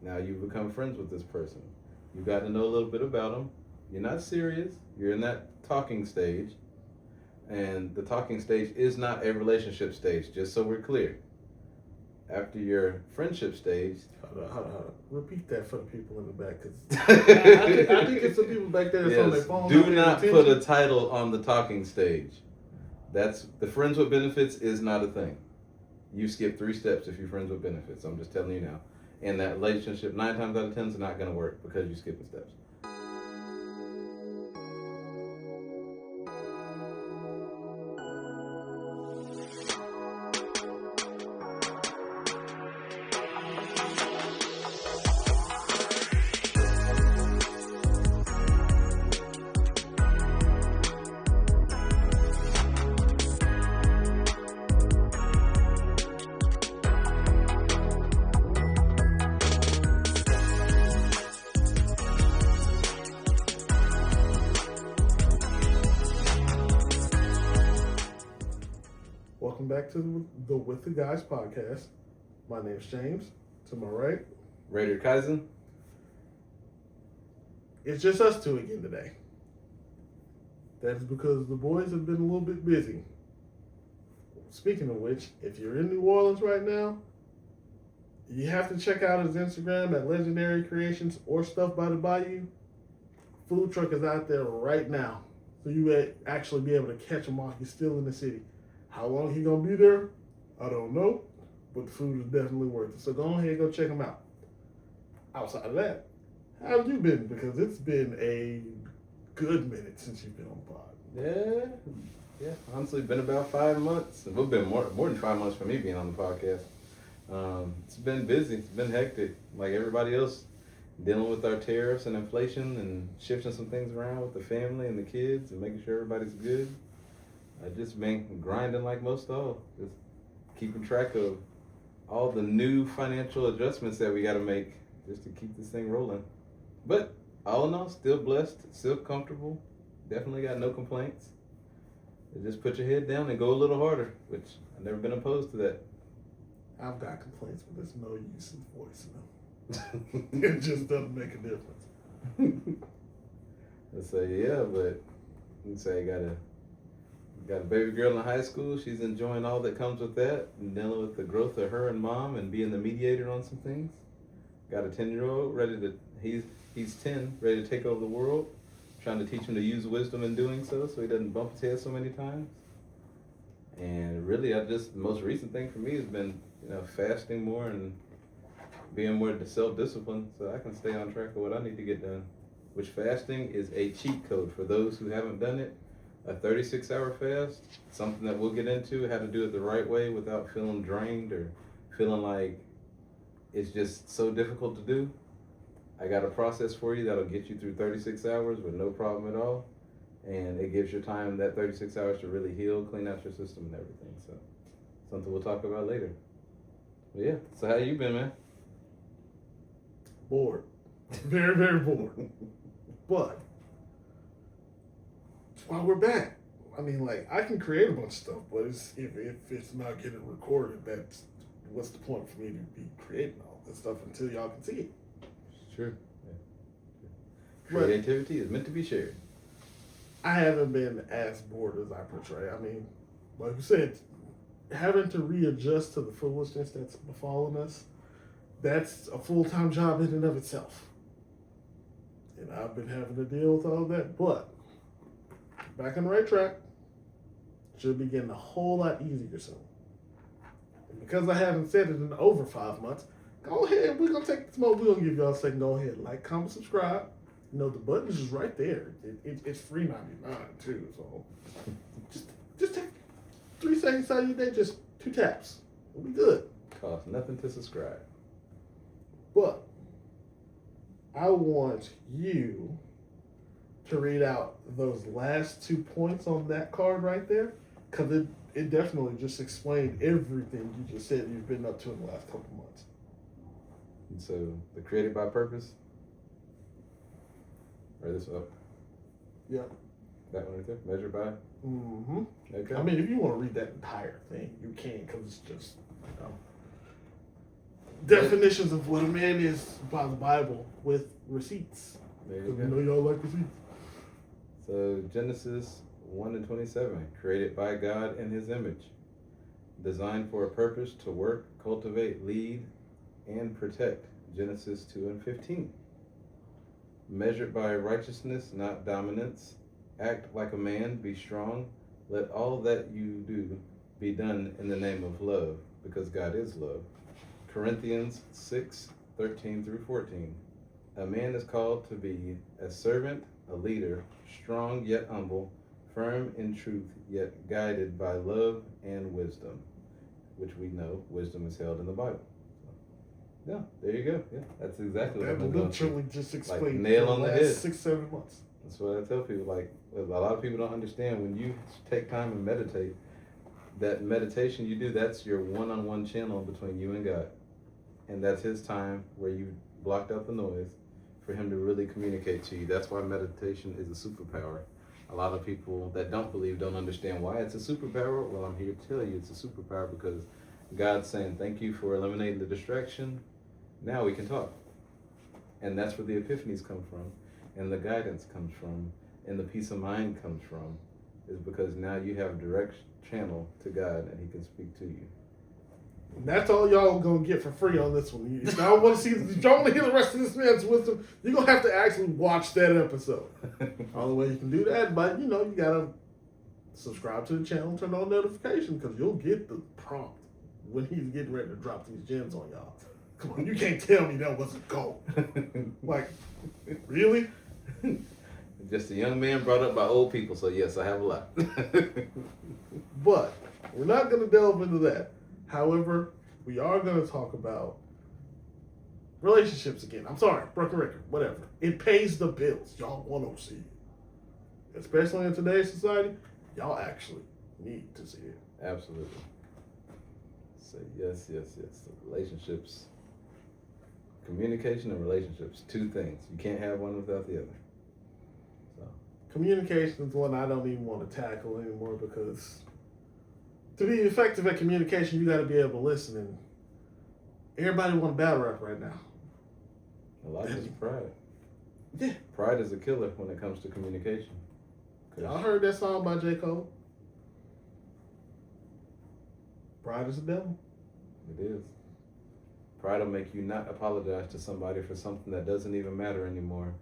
Now you become friends with this person. You've gotten to know a little bit about them. You're not serious. You're in that talking stage. And the talking stage is not a relationship stage, just so we're clear. After your friendship stage. Hold on. Repeat that for the people in the back, because I think it's some people back there that's on their phone. Do not put a title on the talking stage. That's the friends with benefits is not a thing. You skip 3 steps if you're friends with benefits. I'm just telling you now. And that relationship 9 times out of 10 is not going to work because you skipping steps. Welcome back to the With the Guys podcast. My name's James. To my right, Rader Kaizen. it's just us two again today. That's because the boys have been a little bit busy. Speaking of which, if you're in New Orleans right now, you have to check out his Instagram at Legendary Creations or Stuff by the Bayou. Food truck is out there right now, so you will actually be able to catch him while he's still in the city. How long he gonna be there, I don't know, but the food is definitely worth it. So go ahead and go check him out. Outside of that, how have you been? Because it's been a good minute since you've been on the pod. Yeah. Honestly, been about 5 months. It's been more than 5 months for me being on the podcast. It's been busy. It's been hectic. Like everybody else, dealing with our tariffs and inflation and shifting some things around with the family and the kids and making sure everybody's good. I've just been grinding like most all. Just keeping track of all the new financial adjustments that we got to make just to keep this thing rolling. But all in all, still blessed, still comfortable. Definitely got no complaints. Just put your head down and go a little harder, which I've never been opposed to that. I've got complaints, but there's no use in voicing them. It just doesn't make a difference. Let's say but let's say got a baby girl in high school. She's enjoying all that comes with that and dealing with the growth of her and mom and being the mediator on some things. Got a 10-year-old he's 10, ready to take over the world. Trying to teach him to use wisdom in doing so he doesn't bump his head so many times. And really, the most recent thing for me has been, fasting more and being more self-disciplined so I can stay on track of what I need to get done. Which fasting is a cheat code for those who haven't done it. A 36-hour fast, something that we'll get into, how to do it the right way without feeling drained or feeling like it's just so difficult to do. I got a process for you that'll get you through 36 hours with no problem at all. And it gives your time, that 36 hours, to really heal, clean out your system and everything. So, something we'll talk about later. But yeah, so how you been, man? Bored. Very, very bored. But while we're back, I mean, I can create a bunch of stuff, but if it's not getting recorded, that's what's the point for me to be creating all this stuff until y'all can see it? True. Yeah. Creativity is meant to be shared. I haven't been as bored as I portray. I mean, like you said, having to readjust to the foolishness that's befallen us, that's a full-time job in and of itself. And I've been having to deal with all that, but back on the right track. Should be getting a whole lot easier soon. And because I haven't said it in over 5 months, go ahead. We're going to take this moment. We're going to give y'all a second. Go ahead. Like, comment, subscribe. The button is just right there. It's free $99 too. So just take 3 seconds out of your day. Just 2 taps. We'll be good. Costs nothing to subscribe. But I want you to read out those last 2 points on that card right there, because it definitely just explained everything you just said you've been up to in the last couple months. And so, the created by purpose, or this up? Yeah. That one right there, measured by? Mm-hmm. Okay. I mean, if you want to read that entire thing, you can, because it's just, definitions of what a man is by the Bible with receipts. There you Because go. we know y'all like receipts. So Genesis 1:27, created by God in his image, designed for a purpose to work, cultivate, lead, and protect. Genesis 2:15. Measured by righteousness, not dominance. Act like a man, be strong. Let all that you do be done in the name of love, because God is love. Corinthians 6:13 through 14. A man is called to be a servant, a leader, strong yet humble, firm in truth yet guided by love and wisdom, which we know wisdom is held in the Bible. So, yeah, there you go. Yeah, that's exactly what That I'm going literally to. just explained nail the on the last head. 6-7 months. That's what I tell people. Like, a lot of people don't understand, when you take time and meditate, that meditation you do, that's your one-on-one channel between you and God. And that's his time where you blocked out the noise for him to really communicate to you. That's why meditation is a superpower. A lot of people that don't believe don't understand why it's a superpower. Well, I'm here to tell you it's a superpower because God's saying, thank you for eliminating the distraction. Now we can talk. And that's where the epiphanies come from, and the guidance comes from, and the peace of mind comes from, is because now you have a direct channel to God and he can speak to you. And that's all y'all gonna get for free on this one. If y'all want to see, if y'all want to hear the rest of this man's wisdom, you're gonna have to actually watch that episode. All the way you can do that, but you gotta subscribe to the channel, turn on notifications, because you'll get the prompt when he's getting ready to drop these gems on y'all. Come on, you can't tell me that wasn't gold. Like, really? Just a young man brought up by old people, so yes, I have a lot. But we're not gonna delve into that. However, we are going to talk about relationships again. I'm sorry, broken record, whatever. It pays the bills. Y'all want to see it. Especially in today's society, y'all actually need to see it. Absolutely. So yes. The relationships, communication and relationships, two things. You can't have one without the other. So. Communication is one I don't even want to tackle anymore because to be effective at communication, you got to be able to listen. And everybody want to battle rap right now. A lot of it's pride. Yeah. Pride is a killer when it comes to communication. Y'all heard that song by J. Cole? Pride is the devil. It is. Pride will make you not apologize to somebody for something that doesn't even matter anymore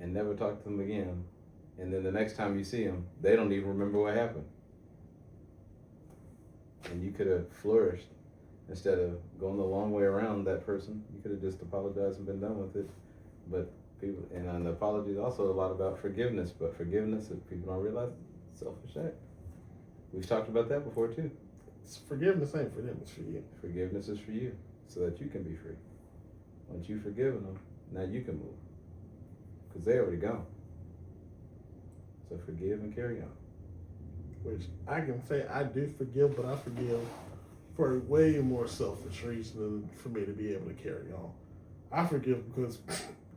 and never talk to them again. And then the next time you see them, they don't even remember what happened. And you could have flourished instead of going the long way around that person. You could have just apologized and been done with it. But people, and the apology is also a lot about forgiveness. But forgiveness, if people don't realize, it's a selfish act. We've talked about that before too. Forgiveness ain't for them, it's for you. Forgiveness is for you, so that you can be free. Once you've forgiven them, now you can move. Because they're already gone. So forgive and carry on. Which I can say I do forgive, but I forgive for a way more selfish reason than for me to be able to carry on. I forgive because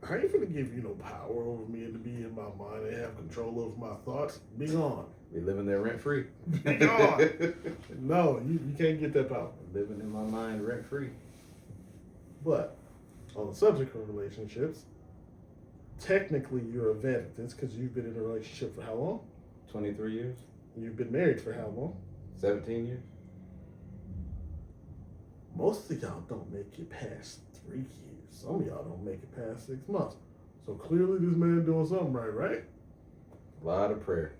I ain't gonna give you no power over me and to be in my mind and have control over my thoughts. Be gone. Be living there rent free. Be gone. No, you can't get that power. Living in my mind rent free. But on the subject of relationships, technically you're a vet at this because you've been in a relationship for how long? 23 years? You've been married for how long? 17 years? Most of y'all don't make it past 3 years. Some of y'all don't make it past 6 months. So clearly this man doing something right? A lot of prayer.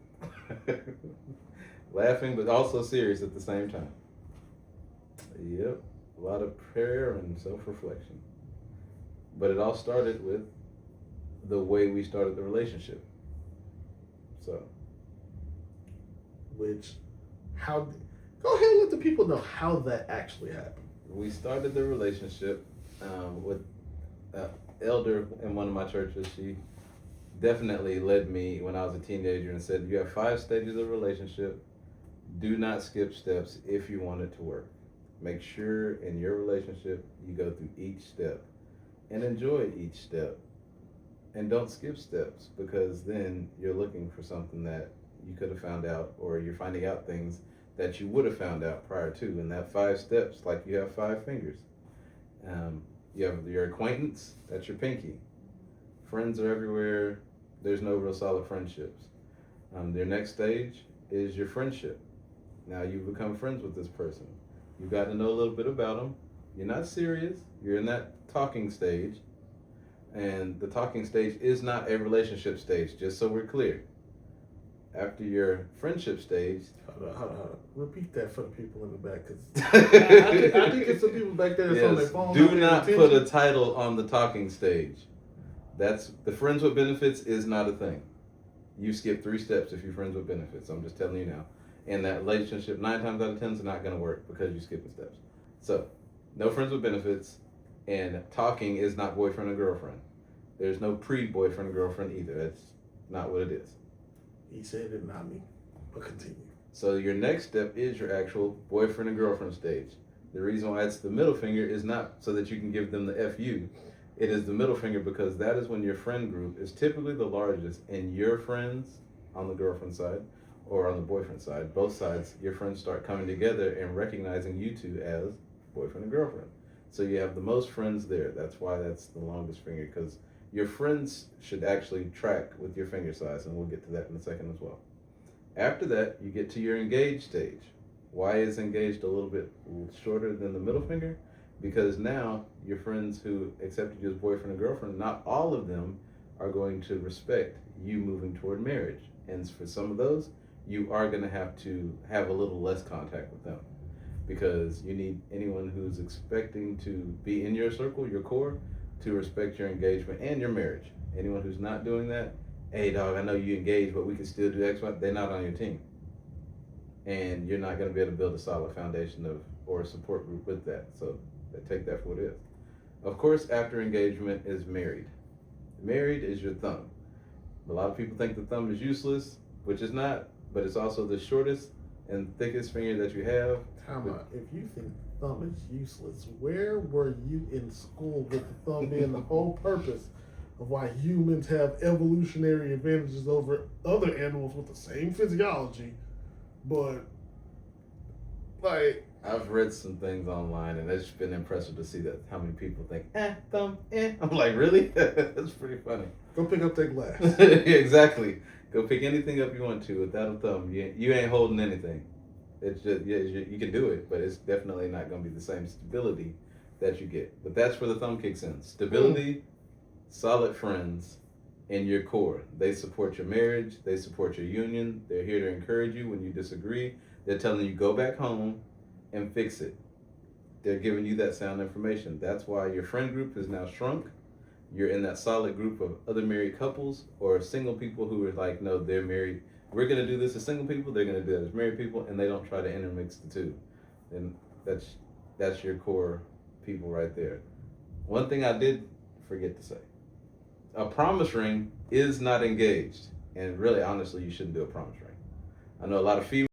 Laughing, but also serious at the same time. Yep, a lot of prayer and self-reflection. But it all started with the way we started the relationship. So. Go ahead and let the people know how that actually happened. We started the relationship with elder in one of my churches. She definitely led me when I was a teenager and said, you have 5 stages of relationship. Do not skip steps if you want it to work. Make sure in your relationship you go through each step and enjoy each step. And don't skip steps, because then you're looking for something that you could have found out, or you're finding out things that you would have found out prior to. And that 5 steps, like you have 5 fingers. You have your acquaintance, that's your pinky. Friends are everywhere. There's no real solid friendships. Your next stage is your friendship. Now you become friends with this person. You've gotten to know a little bit about them. You're not serious. You're in that talking stage. And the talking stage is not a relationship stage, just so we're clear. After your friendship stage. Hold on. Repeat that for the people in the back, because I think it's some people back there that's on their phone. Do not put a title on the talking stage. That's the friends with benefits is not a thing. You skip 3 steps if you're friends with benefits. I'm just telling you now. And that relationship 9 times out of 10 is not going to work because you're skipping steps. So, no friends with benefits, and talking is not boyfriend and girlfriend. There's no pre-boyfriend and girlfriend either. That's not what it is. He said it, not me. But continue. So your next step is your actual boyfriend and girlfriend stage. The reason why it's the middle finger is not so that you can give them the FU. It is the middle finger because that is when your friend group is typically the largest, and your friends on the girlfriend side or on the boyfriend side, both sides, your friends start coming together and recognizing you two as boyfriend and girlfriend. So you have the most friends there. That's why that's the longest finger, because your friends should actually track with your finger size, and we'll get to that in a second as well. After that, you get to your engaged stage. Why is engaged a little bit shorter than the middle finger? Because now your friends who accepted you as boyfriend and girlfriend, not all of them are going to respect you moving toward marriage. And for some of those, you are going to have a little less contact with them, because you need anyone who's expecting to be in your circle, your core, to respect your engagement and your marriage. Anyone who's not doing that, hey dog, I know you engaged, but we can still do X, Y, they're not on your team. And you're not going to be able to build a solid foundation or a support group with that. So take that for what it is. Of course, after engagement is married. Married is your thumb. A lot of people think the thumb is useless, which is not, but it's also the shortest and thickest finger that you have. Time out. If you think thumb is useless, where were you in school with the thumb being the whole purpose of why humans have evolutionary advantages over other animals with the same physiology, but like... I've read some things online, and it's been impressive to see that how many people think, thumb, I'm like, really? That's pretty funny. Go pick up that glass. Exactly. Go pick anything up you want to. Without a thumb, you ain't holding anything. It's just, you can do it, but it's definitely not going to be the same stability that you get. But that's where the thumb kicks in. Stability, solid friends, and your core. They support your marriage. They support your union. They're here to encourage you when you disagree. They're telling you, go back home and fix it. They're giving you that sound information. That's why your friend group is now shrunk. You're in that solid group of other married couples or single people who are like, no, they're married. We're going to do this as single people. They're going to do that as married people, and they don't try to intermix the two. And that's your core people right there. One thing I did forget to say. A promise ring is not engaged. And really, honestly, you shouldn't do a promise ring. I know a lot of females